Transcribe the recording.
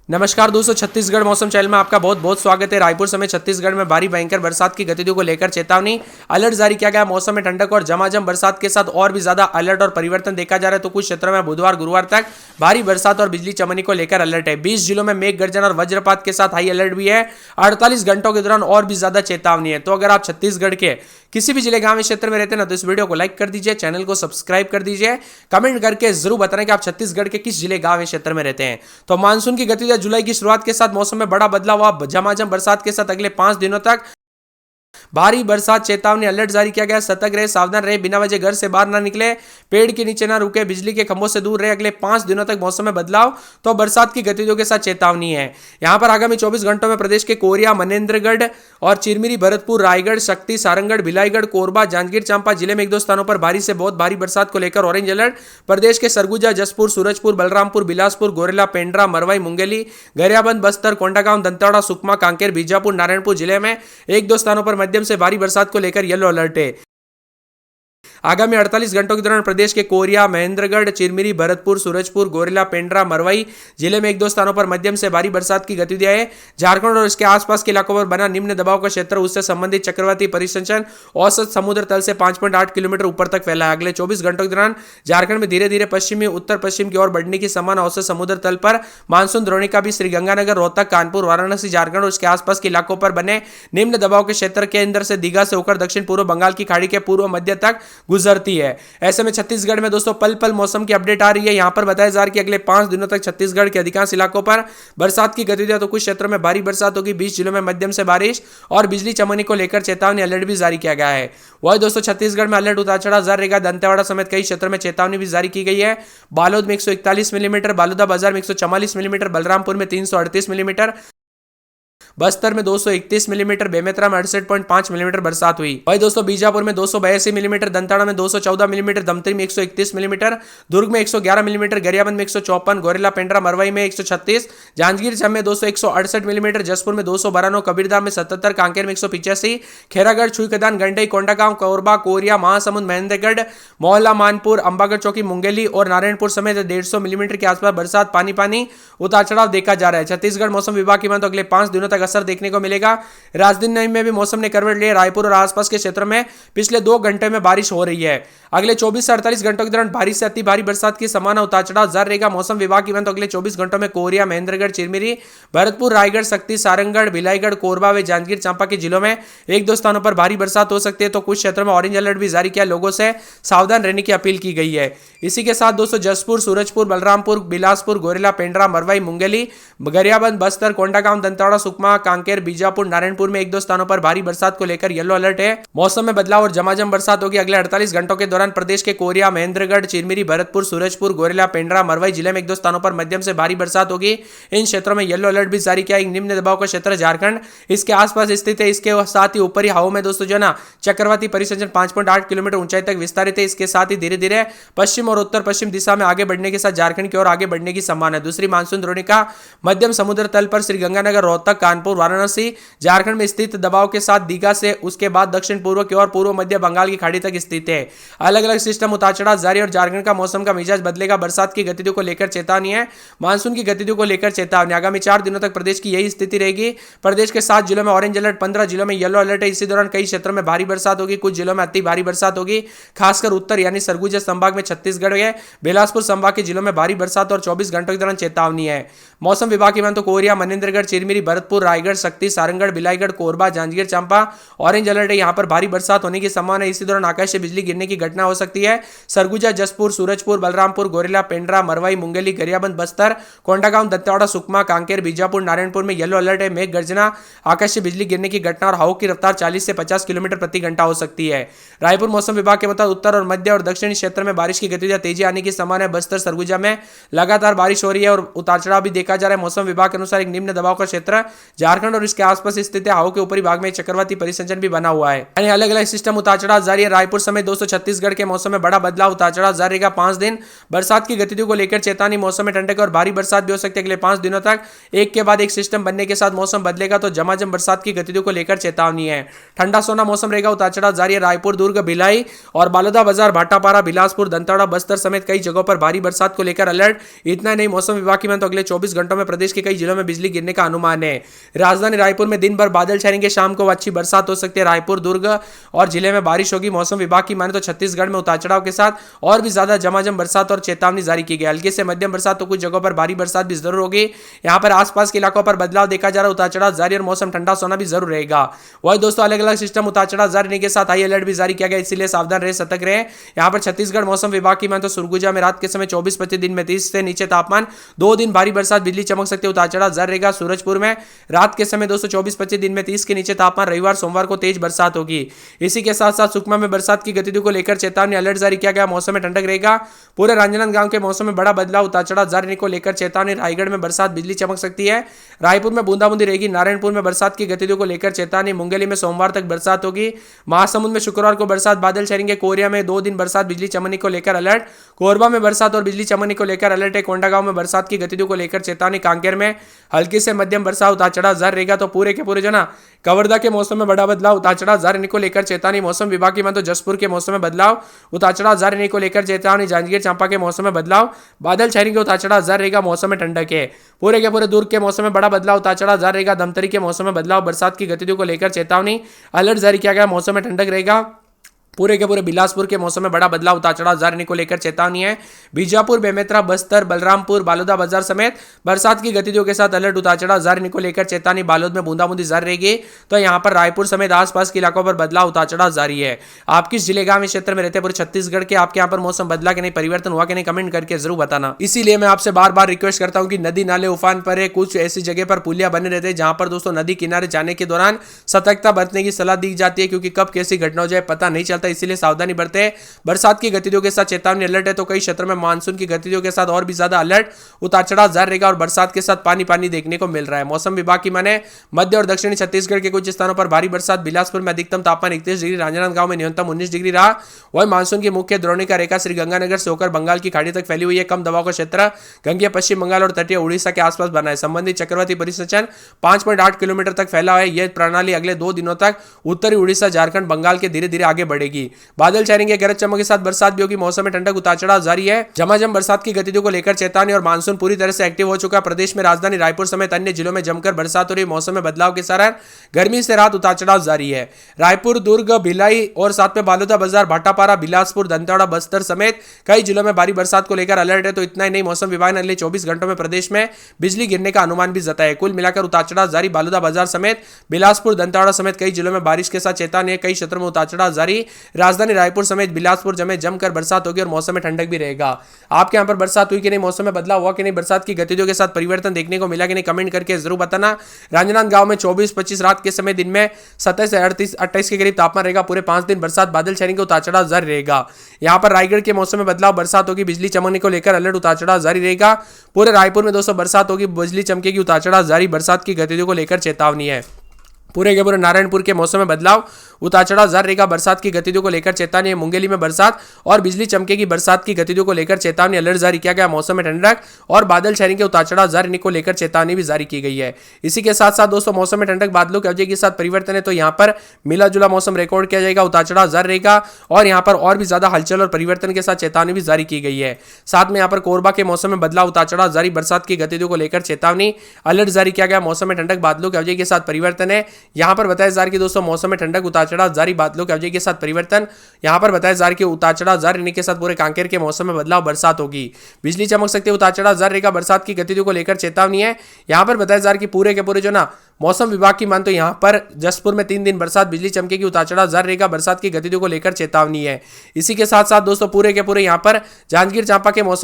नमस्कार दोस्तों, छत्तीसगढ़ मौसम चैनल में आपका बहुत बहुत स्वागत है। रायपुर समेत छत्तीसगढ़ में भारी भयंकर बरसात की गतिविधियों को लेकर चेतावनी अलर्ट जारी किया गया। मौसम में ठंडक और झमाझम बरसात के साथ और भी ज्यादा अलर्ट और परिवर्तन देखा जा रहा है। तो कुछ क्षेत्रों में बुधवार गुरुवार तक भारी बरसात और बिजली चमनी को लेकर अलर्ट है। 20 जिलों में मेघ गर्जन और वज्रपात के साथ हाई अलर्ट भी है। 48 घंटों के दौरान और भी ज्यादा चेतावनी है। तो अगर आप छत्तीसगढ़ के किसी भी जिले गांव क्षेत्र में रहते हैं ना, तो इस वीडियो को लाइक कर दीजिए, चैनल को सब्सक्राइब कर दीजिए, कमेंट करके जरूर बताना कि आप छत्तीसगढ़ के किस जिले गांव क्षेत्र में रहते हैं। तो मानसून की गतिविधियां जुलाई की शुरुआत के साथ मौसम में बड़ा बदलाव हुआ। झमाझम बरसात के साथ अगले 5 दिनों तक भारी बरसात चेतावनी अलर्ट जारी किया गया। सतर्क रहे, सावधान रहे, बिना वजह घर से बाहर ना निकले, पेड़ के नीचे ना रुके, बिजली के खंभों से दूर रहे। अगले 5 दिनों तक मौसम में बदलाव तो बरसात की गतिविधियों के साथ चेतावनी है। यहां पर आगामी 24 घंटों में प्रदेश के कोरिया, मनेन्द्रगढ़ और चिरमिरी, भरतपुर, रायगढ़, शक्ति, सारंगढ़, भिलाईगढ़, कोरबा, जांजगीर चांपा जिले में एक दो स्थानों पर भारी से बहुत भारी बरसात को लेकर ऑरेंज अलर्ट। प्रदेश के सरगुजा, जसपुर, सूरजपुर, बलरामपुर, बिलासपुर, गोरेला, पेंड्रा, मरवाई, मुंगेली, गरियाबंद, बस्तर, कोंडागांव, दंतेवाड़ा, सुकमा, कांकेर, बीजापुर, नारायणपुर जिले में एक दो स्थानों पर मध्यम से भारी बरसात को लेकर येलो अलर्ट है। आगामी 48 घंटों के दौरान प्रदेश के कोरिया, महेंद्रगढ़, चिरमिरी, भरतपुर, सूरजपुर, गोरेला, पेंड्रा, मरवाई जिले में एक दो स्थानों पर मध्यम से भारी बरसात की गतिविधियां है। झारखंड और इसके आसपास के इलाकों पर बना निम्न दबाव का क्षेत्र, उससे संबंधित चक्रवाती परिसंचरण औसत समुद्र तल से 5.8 किलोमीटर ऊपर तक फैला है। अगले 24 घंटों के दौरान झारखंड में धीरे धीरे पश्चिमी उत्तर पश्चिम की ओर बढ़ने की समान औसत समुद्र तल पर मानसून द्रोणिका भी श्रीगंगानगर, रोहतक, कानपुर, वाराणसी, झारखंड और उसके आसपास के इलाकों पर बने निम्न दबाव के क्षेत्र के अंदर से दीघा से होकर दक्षिण पूर्व बंगाल की खाड़ी के पूर्व मध्य तक गुजरती है। ऐसे में छत्तीसगढ़ में दोस्तों पल पल मौसम की अपडेट आ रही है। यहां पर बताया जा रहा है कि अगले 5 दिनों तक छत्तीसगढ़ के अधिकांश इलाकों पर बरसात की गतिविधियां, तो कुछ क्षेत्रों में भारी बरसात होगी। 20 जिलों में मध्यम से बारिश और बिजली चमनी को लेकर चेतावनी अलर्ट भी जारी किया गया है। वही दोस्तों छत्तीसगढ़ में अलर्ट उतार चढ़ाव जारी रहेगा। दंतेवाड़ा समेत कई क्षेत्रों में चेतावनी भी जारी की गई है। बालोद में 141 मिलीमीटर, बालोदा बाजार में 144 मिलीमीटर, बलरामपुर में 338 मिलीमीटर, बस्तर में 231 मिलीमीटर, बेमेतरा में 68.5 मिलीमीटर बरसात हुई। वही दोस्तों बीजापुर में 282 मिलीमीटर, दंताड़ा में 214 मिलीमीटर, दमतरी में 131 मिलीमीटर, दुर्ग में 111 मिलीमीटर, गरियाबंद में 154, गोरेला, पेंड्रा, मरवाई में 136, जांजगीर चांपा में 168 मिलीमीटर, जसपुर में 292, कबीरधाम में 77, कांकेर में 185, खैरागढ़, छुईखदान, गंडई, कोंडागांव, कोरबा, कोरिया, महासमुंद, महेंद्रगढ़, मोहल्ला, मानपुर, अंबागढ़ चौकी, मुंगेली और नारायणपुर समेत 150 मिलीमीटर के आसपास बरसात, पानी उतार चढ़ाव देखा जा रहा है। छत्तीसगढ़ मौसम विभाग की माने तो अगले 5 दिनों तक असर देखने को मिलेगा। राजधानी में भी मौसम ने करवट ली है। रायपुर और आसपास के क्षेत्रों में पिछले 2 घंटे में बारिश हो रही है। अगले 24 से 48 घंटों के दौरान भारी से अति भारी बरसात की संभावना उतार चढ़ाव जारी रहेगा। मौसम विभाग की माने तो अगले 24 घंटों में कोरिया, महेंद्रगढ़, चिरमिरी, भरतपुर, रायगढ़, शक्ति, सारंगढ़, भिलाईगढ़, कोरबा व जांजगीर चांपा के जिलों में एक दो स्थानों पर भारी बरसात हो सकती है। तो कुछ क्षेत्रों में ऑरेंज अलर्ट भी जारी किया, लोगों से सावधान रहने की अपील की गई है। इसी के साथ दोस्तों जसपुर, सूरजपुर, बलरामपुर, बिलासपुर, गोरेला, पेंड्रा, मरवाई, मुंगेली, गरियाबंद, बस्तर, कोंडागांव, दंतेवाड़ा, सुकमा, कांकेर, बीजापुर, नारायणपुर में एक दो स्थानों पर भारी बरसात को लेकर येलो अलर्ट है। मौसम में बदलाव और झमाझम बरसात होगी। अगले 48 घंटों के दौरान प्रदेश के कोरिया, महेंद्रगढ़, चिरमिरी, भरतपुर, सूरजपुर, गोरेला, पेंड्रा, मरवाई जिले में एक दो स्थानों पर मध्यम से भारी बरसात होगी। इन क्षेत्रों में येलो अलर्ट भी जारी किया। एक निम्न दबाव का क्षेत्र झारखंड इसके आसपास स्थित है। इसके साथ ही ऊपरी हवाओं में दोस्तों जो ना चक्रवाती परिसंचरण 5.8 किलोमीटर ऊंचाई तक विस्तारित है। इसके साथ ही धीरे धीरे पश्चिम और उत्तर पश्चिम दिशा में आगे बढ़ने के साथ झारखंड की ओर आगे बढ़ने की संभावना है। दूसरी मानसून द्रोणिका मध्यम समुद्र तल पर श्रीगंगानगर, रोहतक, कानपुर, वाराणसी, झारखंड में स्थित दबाव के साथ दीघा से उसके बाद दक्षिण पूर्व की ओर पूर्व मध्य बंगाल की खाड़ी तक स्थित है। अलग अलग सिस्टम उतार चढ़ाव जारी और झारखंड का मौसम का मिजाज बदलेगा। बरसात की गतिविधियों को लेकर चेतावनी है। मानसून की गतिविधियों को लेकर चेतावनी। आगामी 4 दिनों तक प्रदेश की यही स्थिति रहेगी। प्रदेश के 7 जिलों में ऑरेंज अलर्ट, 15 जिलों में येलो अलर्ट है। इसी दौरान कई क्षेत्रों में भारी बरसात होगी, कुछ जिलों में अति भारी बरसात होगी। खासकर उत्तर यानी सरगुजा संभाग में, छत्तीसगढ़ के बिलासपुर संभाग के जिलों में भारी बरसात और 24 घंटों के दौरान चेतावनी है। मौसम विभाग की माने तो कोरिया, मनेन्द्रगढ़, चिरमिरी, भरतपुर, रायगढ़, शक्ति, सारंगढ़, भिलाईगढ़, कोरबा, जांजगीर चांपा ऑरेंज अलर्ट है। यहां पर भारी बरसात होने की संभावना है। इसी दौरान आकाश से बिजली गिरने की घटना हो सकती है। सरगुजा, जसपुर, सूरजपुर, बलरामपुर, गोरेला, पेंड्रा, मरवाई, मुंगेली, गरियाबंद, बस्तर, कोंडागांव, दंतेवाड़ा, सुकमा, कांकेर, बीजापुर, नारायणपुर में येलो अलर्ट है। मेघ गर्जना, आकाश से बिजली गिरने की घटना और हवा की रफ्तार 40 से 50 किलोमीटर प्रति घंटा हो सकती है। रायपुर मौसम विभाग के मुताबिक उत्तर और मध्य और दक्षिणी क्षेत्र में बारिश की गतिविधियां तेजी आने की संभावना है। बस्तर, सरगुजा में लगातार बारिश हो रही है और उतार चढ़ाव भी देखा जा रहा है। मौसम विभाग के अनुसार एक निम्न दबाव का क्षेत्र झारखंड और इसके आसपास स्थित है। हवा के ऊपरी भाग में एक चक्रवाती परिसंचरण भी बना हुआ है। यानी अलग अलग सिस्टम उतार चढ़ाव जारी है। रायपुर समेत दोस्तों छत्तीसगढ़ के मौसम में बड़ा बदलाव, उतार चढ़ाव जारी रहेगा 5 दिन। बरसात की गतिविधियों को लेकर चेतावनी, मौसम में ठंडक और भारी बरसात भी हो सकती है अगले 5 दिनों तक। एक के बाद एक सिस्टम बनने के साथ मौसम बदलेगा, तो झमाझम बरसात की गतिविधियों को लेकर चेतावनी है। ठंडा सोना मौसम रहेगा, उतार चढ़ाव जारी है। रायपुर, दुर्ग, भिलाई और बालोदाबाजार, भाटापारा, बिलासपुर, दंतेवाड़ा, बस्तर समेत कई जगहों पर भारी बरसात को लेकर अलर्ट। इतना नहीं, मौसम विभाग की माने तो अगले 24 घंटों में प्रदेश के कई जिलों में बिजली गिरने का अनुमान है। राजधानी रायपुर में दिन भर बादल छाएंगे, शाम को अच्छी बरसात हो सकती है। रायपुर, दुर्ग और जिले में बारिश होगी। मौसम विभाग की माने तो छत्तीसगढ़ में उतार चढ़ाव के साथ और भी ज्यादा झमाझम बरसात और चेतावनी जारी की गई। हल्की से मध्यम बरसात तो कुछ जगहों पर भारी बरसात भी जरूर होगी। यहाँ पर आसपास के इलाकों पर बदलाव देखा जा रहा है। उतार चढ़ाव जारी और मौसम ठंडा सोना भी जरूर रहेगा। वही दोस्तों अलग अलग सिस्टम उतार चढ़ाव जारी रहने के साथ हाई अलर्ट भी जारी किया गया, इसीलिए सावधान रहे, सतर्क रहे। यहाँ पर छत्तीसगढ़ मौसम विभाग की माने तो सुरगुजा में रात के समय 24 प्रति दिन में 30 से नीचे तापमान, 2 दिन भारी बरसात, बिजली चमक सकती है, उतार चढ़ाव जारी रहेगा। सूरजपुर में रात के समय 224 दिन में 30 के नीचे तापमान, रविवार सोमवार को तेज बरसात होगी। इसी के साथ साथ सुकमा में बरसात की गतिविधियों को लेकर चेतावनी, अलर्ट जारी किया गया। मौसम में ठंडक रहेगा। पूरे राजनांदगांव के मौसम में बड़ा बदलाव, उतार चढ़ाव जारी को लेकर चेतावनी। रायगढ़ में बरसात, बिजली चमक सकती है। रायपुर में बूंदाबूंदी रहेगी। नारायणपुर में बरसात की गतिविधियों को लेकर चेतावनी। मुंगेली में सोमवार तक बरसात होगी। महासमुंद में शुक्रवार को बरसात, बादल छाएंगे। कोरिया में 2 दिन बरसात, बिजली चमकने को लेकर अलर्ट। कोरबा में बरसात और बिजली चमकने को लेकर अलर्ट है। कोंडागांव में बरसात की गतिविधियों को लेकर चेतावनी। कांकेर में हल्की से मध्यम बरसात, उतार चढ़ाव जारी रहेगा। तो पूरे के पूरे जो ना कवर्धा के मौसम में बड़ा बदलाव, उतार चढ़ाव जारी को लेकर चेतावनी। मौसम विभाग की माने तो जसपुर के मौसम में बदलाव, उतार चढ़ाव जारी को लेकर चेतावनी। जांजगीर चांपा के मौसम में बदलाव, बादल छाएंगे, उतार चढ़ाव जारी रहेगा। मौसम में ठंडक है। पूरे के पूरे दुर्ग के मौसम में बड़ा बदलाव, उतार चढ़ाव जारी रहेगा। धमतरी के मौसम में बदलाव, बरसात की गतिविधियों को लेकर चेतावनी, अलर्ट जारी किया गया। मौसम में ठंडक रहेगा। पूरे के पूरे बिलासपुर के मौसम में बड़ा बदलाव, उतार चढ़ाव जारी को लेकर चेतावनी है। बीजापुर, बेमेतरा, बस्तर, बलरामपुर, बालोदाबाजार समेत बरसात की गतिविधियों के साथ अलर्ट, उतार चढ़ाव जारी को लेकर चेतावनी। बालोद में बूंदाबूंदी जारी रहेगी। तो यहाँ पर रायपुर समेत आसपास के इलाकों पर बदलाव, उतार चढ़ाव जारी है। आप किस जिले गांव क्षेत्र में रहते हैं पूरे छत्तीसगढ़ के, आपके यहाँ पर मौसम बदला कि नहीं, परिवर्तन हुआ कि नहीं, कमेंट करके जरूर बताना। इसीलिए मैं आपसे बार बार रिक्वेस्ट करता हूँ कि नदी नाले उफान पर है, कुछ ऐसी जगह पर पुलिया बने रहते हैं जहां पर दोस्तों नदी किनारे जाने के दौरान सतर्कता बरतने की सलाह दी जाती है, क्योंकि कब कैसी घटना हो जाए पता नहीं चलता, इसीलिए सावधानी बरते। बरसात की गतिविधियों के साथ चेतावनी, अलर्ट है। तो कई क्षेत्रों में मानसून की गतिविधियों के साथ और भी ज्यादा अलर्ट, उतार चढ़ाव जारी रहेगा और बरसात के साथ पानी पानी देखने को मिल रहा है। मौसम विभाग की माने मध्य और दक्षिणी छत्तीसगढ़ के कुछ स्थानों पर भारी बरसात। बिलासपुर में अधिकतम तापमान 31 डिग्री, राजनांदगांव में न्यूनतम 19 डिग्री रहा। वही मानसून की मुख्य द्रोणिका रेखा श्रीगंगानगर से होकर बंगाल की खाड़ी तक फैली हुई है। कम दबाव का क्षेत्र गंगेय पश्चिम बंगाल और तटीय उड़ीसा के आसपास बना है। संबंधित चक्रवाती परिसंचरण 5.8 किलोमीटर तक फैला है। यह प्रणाली अगले 2 दिनों तक उत्तरी उड़ीसा, झारखंड, बंगाल के धीरे धीरे आगे बढ़ेगी। बादल छाएंगे, गरज चमक के साथ बरसात भी होगी। मौसम में ठंडक, उतार चढ़ाव जारी है। झमाझम बरसात की गतिविधियों को लेकर चेतावनी और मानसून पूरी तरह से एक्टिव हो चुका है। प्रदेश में राजधानी रायपुर समेत अन्य जिलों में जमकर बरसात हो रही। मौसम में बदलाव के कारण गर्मी से राहत, उतार चढ़ाव जारी है। रायपुर, दुर्ग, भिलाई और साथ में बालोदाबाजार, भाटापारा, बिलासपुर, दंतेवाड़ा, बस्तर समेत कई जिलों में भारी बरसात को लेकर अलर्ट है। तो इतना ही नहीं, मौसम विभाग ने अगले 24 घंटों में प्रदेश में बिजली गिरने का अनुमान भी जताया है। कुल मिलाकर उतार चढ़ाव जारी। बालोदाबाजार समेत बिलासपुर, दंतेवाड़ा समेत कई जिलों में बारिश के साथ चेतावनी है। कई क्षेत्रों में उतार चढ़ाव जारी। राजधानी रायपुर समेत बिलासपुर में जमकर बरसात होगी और मौसम में ठंडक भी रहेगा। आपके यहाँ पर बरसात हुई कि नहीं, मौसम में बदलाव हुआ कि नहीं, बरसात की गतिविधियों के साथ परिवर्तन देखने को मिला कि नहीं, कमेंट करके जरूर बताना। राजनांदगांव में 24-25 रात के समय, दिन में 27 से 28 के करीब तापमान रहेगा। पूरे 5 दिन बरसात, बादल छाएंगे, उतार चढ़ाव जारी रहेगा। यहाँ पर रायगढ़ के मौसम में बदलाव, बरसात होगी, बिजली चमकने को लेकर अलर्ट, उतार चढ़ाव जारी रहेगा। पूरे रायपुर में दोस्तों बरसात होगी, बिजली चमकेगी, उतार चढ़ाव जारी। बरसात की गतिविधियों को लेकर चेतावनी है। पूरे के पूरे नारायणपुर के मौसम में बदलाव, उतार चढ़ाव जारी रहेगा। बरसात की गतिविधियों को लेकर चेतावनी है। मुंगेली में बरसात और बिजली चमकेगी। बरसात की गतिविधियों को लेकर चेतावनी, अलर्ट जारी किया गया। मौसम में ठंडक और बादल छाएंगे, उतार चढ़ाव जारी को लेकर चेतावनी भी जारी की गई है। इसी के साथ साथ दोस्तों मौसम में ठंडक, बादलों की अवधि के साथ परिवर्तन है। तो यहाँ पर मिला जुला मौसम रिकॉर्ड किया जाएगा, उतार चढ़ाव जारी रहेगा और यहाँ पर और भी ज्यादा हलचल और परिवर्तन के साथ चेतावनी भी जारी की गई है। साथ में यहाँ पर कोरबा के मौसम में बदलाव, उतार चढ़ाव जारी। बरसात की गतिविधियों को लेकर चेतावनी, अलर्ट जारी किया गया। मौसम में ठंडक, बादलों की अवधि के साथ परिवर्तन है। यहाँ पर बताया कि दोस्तों मौसम में ठंडक, उतार चढ़ाव जारी, बादलों की अवधि के साथ परिवर्तन। यहां पर बताया जा रहा है कि उतार चढ़ाव जारी रहने के साथ पूरे कांकेर के मौसम में बदलाव, बरसात होगी, बिजली चमक सकती है, उतार चढ़ाव जारी रहेगा। बरसात की गतिविधियों को लेकर चेतावनी है। यहां पर बताया जा रहा है कि पूरे के पूरे जो ना मौसम विभाग की मान तो यहां पर जसपुर में 3 दिन बरसात, बिजली चमकेगी, उतार चढ़ाव जारी रहेगा। बरसात की गतिविधियों को लेकर चेतावनी है। इसी के साथ साथ दोस्तों पूरे के पूरे यहां पर जांजगीर चांपा के मौसम